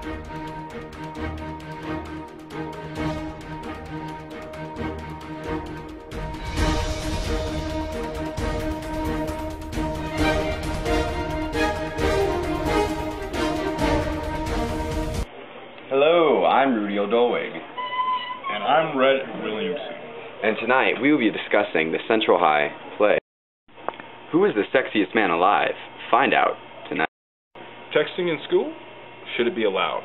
Hello, I'm Rudy O'Dolwig. And I'm Rhett Williamson. And tonight we will be discussing the Central High play. Who is the sexiest man alive? Find out tonight. Texting in school? Should it be allowed?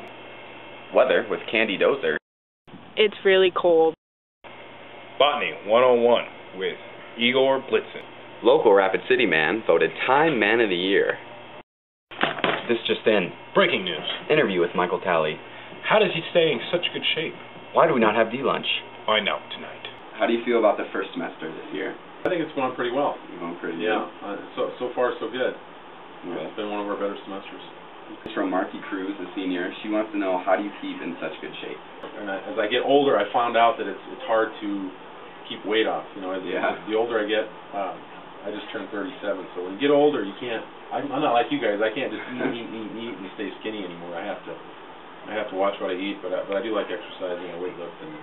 Weather with Candy Dozer. It's really cold. Botany 101 with Igor Blitzen. Local Rapid City man voted Time Man of the Year. This just in. Breaking news. Interview with Michael Talley. How does he stay in such good shape? Why do we not have D-Lunch? Find out tonight. How do you feel about the first semester this year? I think it's going pretty well. Going pretty Yeah, good? so far so good. Okay. It's been one of our better semesters. It's from Marky Cruz, a senior. She wants to know, how do you keep in such good shape? And as I get older, I found out that it's hard to keep weight off. You know, as the older I get, I just turned 37. So when you get older, you can't. I'm not like you guys. I can't just eat and stay skinny anymore. I have to watch what I eat. But I do like exercising, I weight lift, and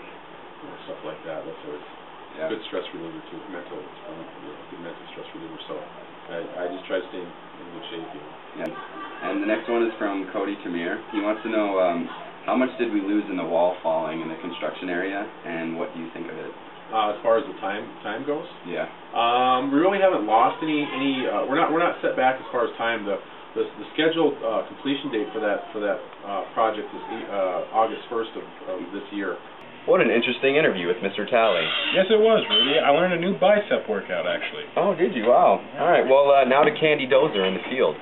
stuff like that. That's always a good stress reliever too. Good mental stress reliever. So I just try to stay in good shape. You know. Yeah. And the next one is from Cody Tamir. He wants to know, how much did we lose in the wall falling in the construction area, and what do you think of it? As far as the time goes, yeah. We really haven't lost any. We're not set back as far as time. The scheduled completion date for that project is August 1st of this year. What an interesting interview with Mr. Talley. Yes, it was, Rudy. I learned a new bicep workout, actually. Oh, did you? Wow. All right, well, now to Candy Dozer in the field.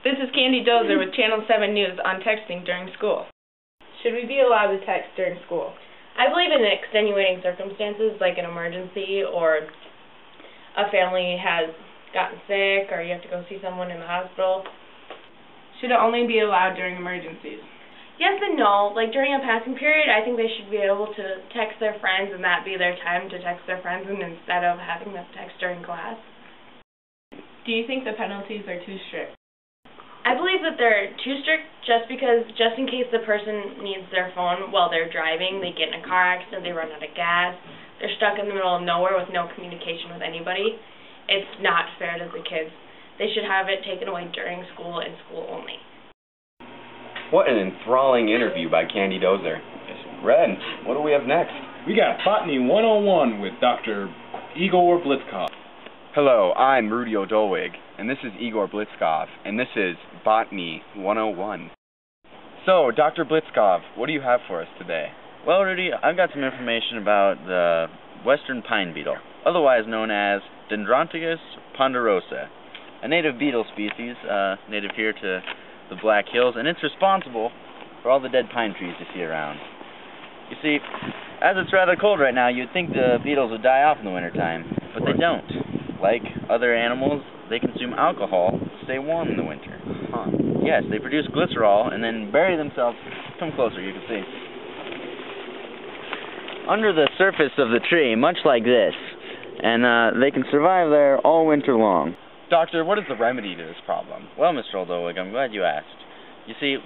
This is Candy Dozer with Channel 7 News on texting during school. Should we be allowed to text during school? I believe in extenuating circumstances like an emergency, or a family has gotten sick, or you have to go see someone in the hospital. Should it only be allowed during emergencies? Yes and no. Like during a passing period, I think they should be able to text their friends and that be their time to text their friends, and instead of having them text during class. Do you think the penalties are too strict? I believe that they're too strict just in case the person needs their phone while they're driving, they get in a car accident, they run out of gas, they're stuck in the middle of nowhere with no communication with anybody. It's not fair to the kids. They should have it taken away during school and school only. What an enthralling interview by Candy Dozer. Red, what do we have next? We got Botany 101 with Dr. Igor Blitzkov. Hello, I'm Rudy O'Dolwig, and this is Igor Blitzkov, and this is Botany 101. So, Dr. Blitzkov, what do you have for us today? Well, Rudy, I've got some information about the western pine beetle, otherwise known as Dendronticus ponderosa, a native beetle species, native here to the Black Hills, and it's responsible for all the dead pine trees you see around. You see, as it's rather cold right now, you'd think the beetles would die off in the wintertime, but they don't. Like other animals, they consume alcohol to stay warm in the winter. Huh. Yes, they produce glycerol and then bury themselves. Come closer, you can see. Under the surface of the tree, much like this, and they can survive there all winter long. Doctor, what is the remedy to this problem? Well, Mr. O'Dolwig, I'm glad you asked. You see,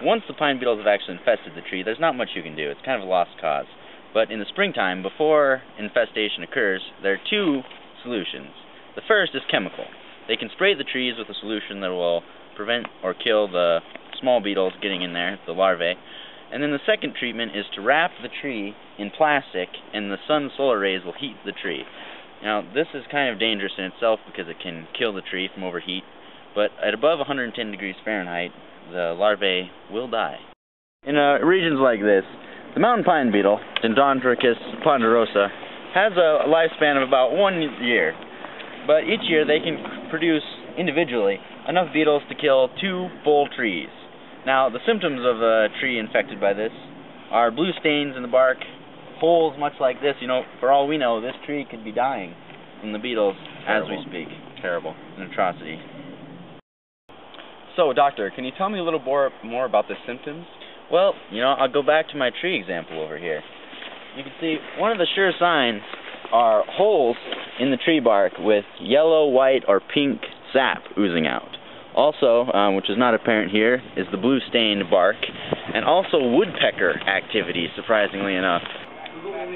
once the pine beetles have actually infested the tree, there's not much you can do. It's kind of a lost cause. But in the springtime, before infestation occurs, there are two solutions. The first is chemical. They can spray the trees with a solution that will prevent or kill the small beetles getting in there, the larvae. And then the second treatment is to wrap the tree in plastic, and the sun's solar rays will heat the tree. Now, this is kind of dangerous in itself because it can kill the tree from overheat, but at above 110 degrees Fahrenheit, the larvae will die. In regions like this, the mountain pine beetle, Dendronticus ponderosa, has a lifespan of about 1 year, but each year they can produce individually enough beetles to kill 2 full trees. Now, the symptoms of a tree infected by this are blue stains in the bark, holes much like this. You know, for all we know, this tree could be dying from the beetles as we speak. Terrible. An atrocity. So, doctor, can you tell me a little more about the symptoms? Well, you know, I'll go back to my tree example over here. You can see one of the sure signs are holes in the tree bark with yellow, white, or pink sap oozing out. Also, which is not apparent here, is the blue-stained bark, and also woodpecker activity, surprisingly enough.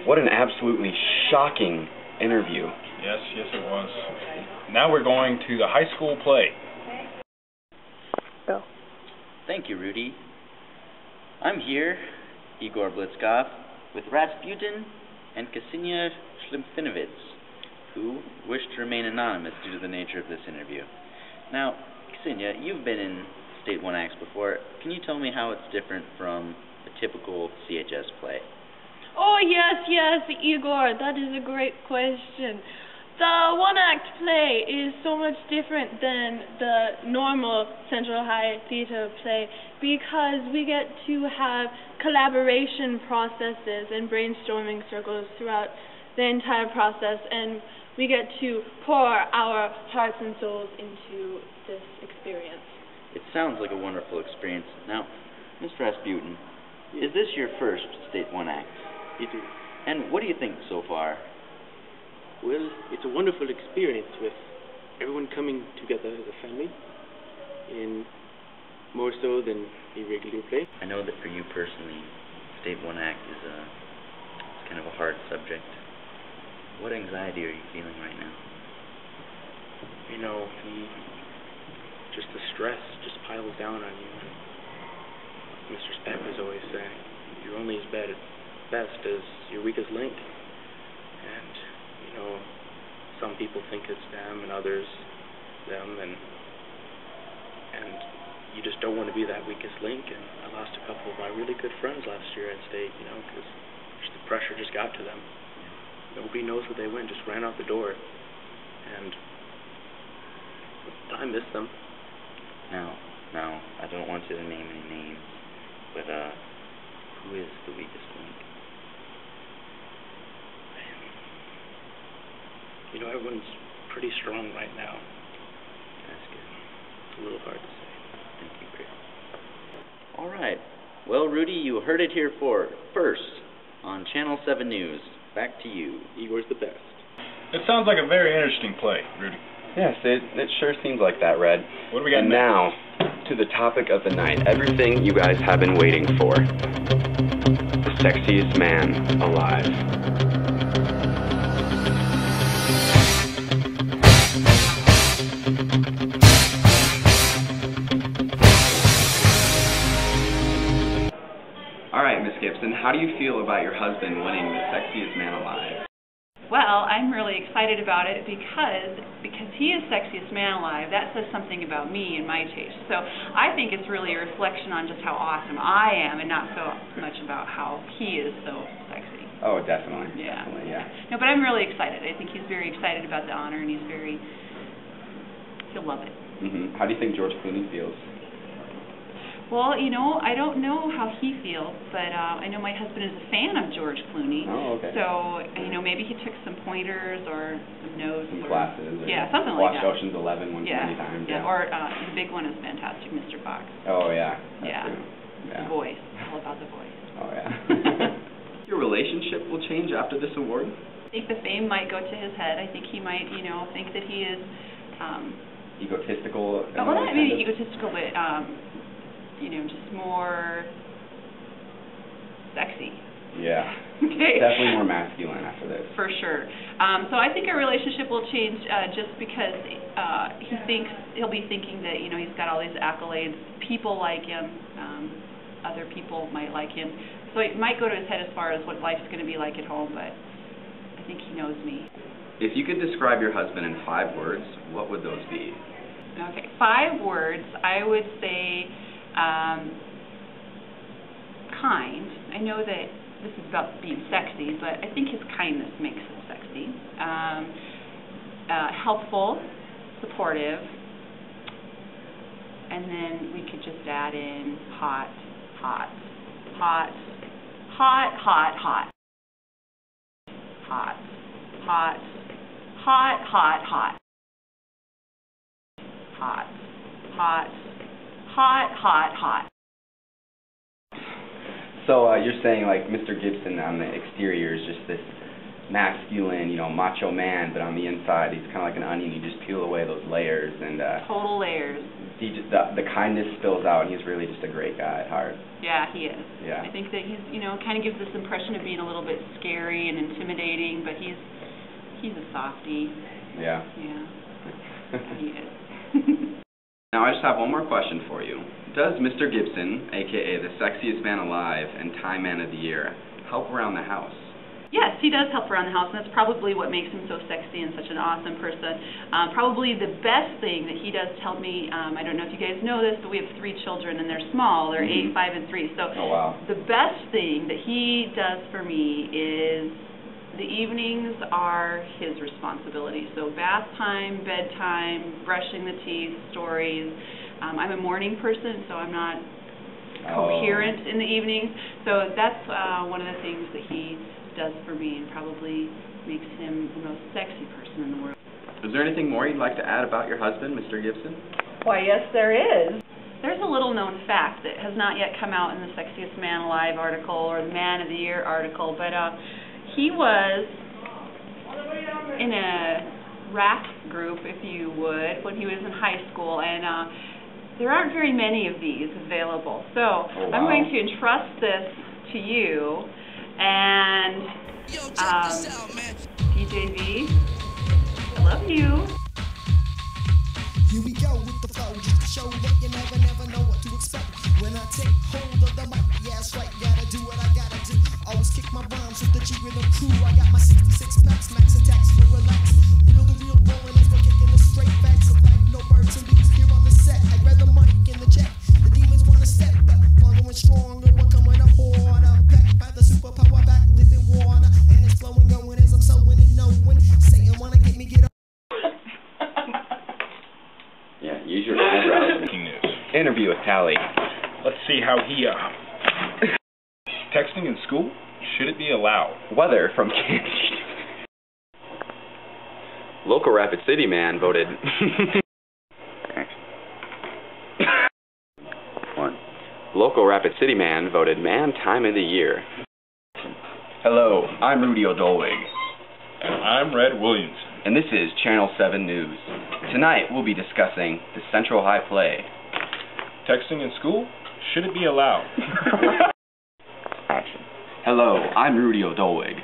What an absolutely shocking interview. Yes, it was. Now we're going to the high school play. Go. Thank you, Rudy. I'm here, Igor Blitzkov, with Rasputin and Ksenia Shlimfinovitz, who wish to remain anonymous due to the nature of this interview. Now, Ksenia, you've been in State 1 acts before. Can you tell me how it's different from a typical CHS play? Oh, yes, Igor, that is a great question. The one-act play is so much different than the normal Central High Theater play because we get to have collaboration processes and brainstorming circles throughout the entire process, and we get to pour our hearts and souls into this experience. It sounds like a wonderful experience. Now, Mr. Rasputin, is this your first State 1 act? It is. And what do you think so far? Well, it's a wonderful experience with everyone coming together as a family, and more so than a regular play. I know that for you personally, State 1 act is it's kind of a hard subject. What anxiety are you feeling right now? You know, just the stress just piles down on you. Mr. Spackler's always saying, you're only as best as your weakest link. And, you know, some people think it's them and others them, and you just don't want to be that weakest link. And I lost a couple of my really good friends last year at State, you know, because the pressure just got to them. Nobody knows where they went, just ran out the door. And I miss them. Now, I don't want you to name any names, but who is the weakest link? You know, everyone's pretty strong right now. That's good. It's a little hard to say. Thank you, Chris. All right. Well, Rudy, you heard it here first on Channel 7 News. Back to you. Igor's the best. It sounds like a very interesting play, Rudy. Yes, it sure seems like that, Red. What do we got and next? Now, to the topic of the night. Everything you guys have been waiting for. The sexiest man alive. All right, Miss Gibson, how do you feel about your husband winning the sexiest man alive? Well, I'm really excited about it because he is sexiest man alive. That says something about me and my taste. So I think it's really a reflection on just how awesome I am, and not so much about how he is so sexy. Oh, definitely. Yeah. Definitely, yeah. No, but I'm really excited. I think he's very excited about the honor, and he'll love it. How do you think George Clooney feels? Well, you know, I don't know how he feels, but I know my husband is a fan of George Clooney. Oh, okay. So, you know, maybe he took some pointers or some notes. Some classes. Yeah, something like that. Watched Ocean's 11 too many times. Yeah, or the big one is fantastic, Mr. Fox. Oh, yeah. That's Yeah. true. Yeah. The voice. All about the voice. Oh, yeah. Your relationship will change after this award? I think the fame might go to his head. I think he might, you know, think that he is... egotistical? Well, not maybe egotistical, but... you know, just more sexy. Yeah. Okay. Definitely more masculine after this. For sure. So I think our relationship will change just because he'll be thinking that, you know, he's got all these accolades, people like him, other people might like him. So it might go to his head as far as what life's going to be like at home, but I think he knows me. If you could describe your husband in 5 words, what would those be? Okay, 5 words. I would say kind. I know that this is about being sexy, but I think his kindness makes it sexy. Helpful, supportive, and then we could just add in hot, hot, hot, hot, hot, hot, hot, hot, hot, hot, hot, hot, hot, hot, hot, hot. So you're saying like Mr. Gibson on the exterior is just this masculine, macho man, but on the inside he's kind of like an onion. You just peel away those layers, and total layers. The kindness spills out, and he's really just a great guy at heart. Yeah, he is. Yeah. I think that he's, kind of gives this impression of being a little bit scary and intimidating, but he's a softie. Yeah. Yeah. He is. Now I just have one more question for you. Does Mr. Gibson, aka the sexiest man alive and Time Man of the Year, help around the house? Yes, he does help around the house, and that's probably what makes him so sexy and such an awesome person. Probably the best thing that he does to help me, I don't know if you guys know this, but we have 3 children, and they're small. They're 8, 5, and 3. So oh, wow. The best thing that he does for me is the evenings are his responsibility. So bath time, bedtime, brushing the teeth, stories. I'm a morning person, so I'm not coherent in the evenings. So that's one of the things that he does for me, and probably makes him the most sexy person in the world. Is there anything more you'd like to add about your husband, Mr. Gibson? Why, yes, there is. There's a little known fact that has not yet come out in the Sexiest Man Alive article or the Man of the Year article, but he was in a rap group, if you would, when he was in high school, and there aren't very many of these available. So I'm going to entrust this to you. And DJ V, I love you. Here we go with the flow, just to show that you never know what to expect. When I take hold of the mic, yeah, that's right, gotta do what I gotta do. Always kick my rhymes with the G-Rhythm crew. I got my 66 packs, max attacks, no relax. Real the real rolling as we're kicking the straight backs. So like no birds and beats here on the set. I grab the mic in the jet, the demons wanna step up. Longer and stronger, we're coming up harder. Back by the superpower, back living water. And it's flowing, going as I'm sowing and knowing. Satan wanna get me, get up. Yeah, use your eyebrows. Interview with Tally. Let's see how he, texting in school? Should it be allowed? Weather from Candy. Local Rapid City man voted... Local Rapid City man voted Man Time of the Year. Hello, I'm Rudy O'Dolwig. And I'm Red Williams. And this is Channel 7 News. Tonight we'll be discussing the Central High Play. Texting in school? Should it be allowed? Action. Hello, I'm Rudy O'Dolwig.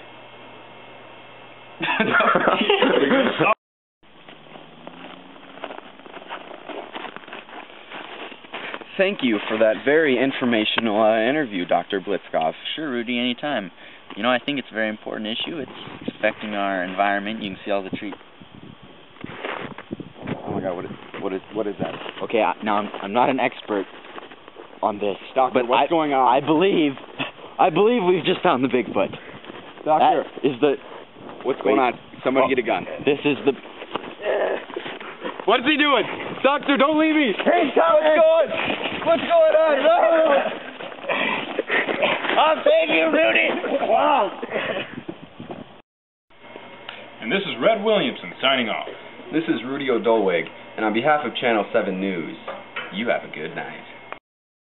Thank you for that very informational interview, Dr. Blitzkov. Sure, Rudy, anytime. I think it's a very important issue. It's affecting our environment. You can see all the trees. Oh my God, what is that? Okay, now I'm not an expert on this, Doctor, but what's going on? I believe we've just found the Bigfoot. Doctor, that is the. What's going on? Somebody get a gun. This is the. What's he doing? Doctor, don't leave me! Hey, What's going on? No! I'll save you, Rudy! And this is Red Williamson signing off. This is Rudy O'Dolwig, and on behalf of Channel 7 News, you have a good night.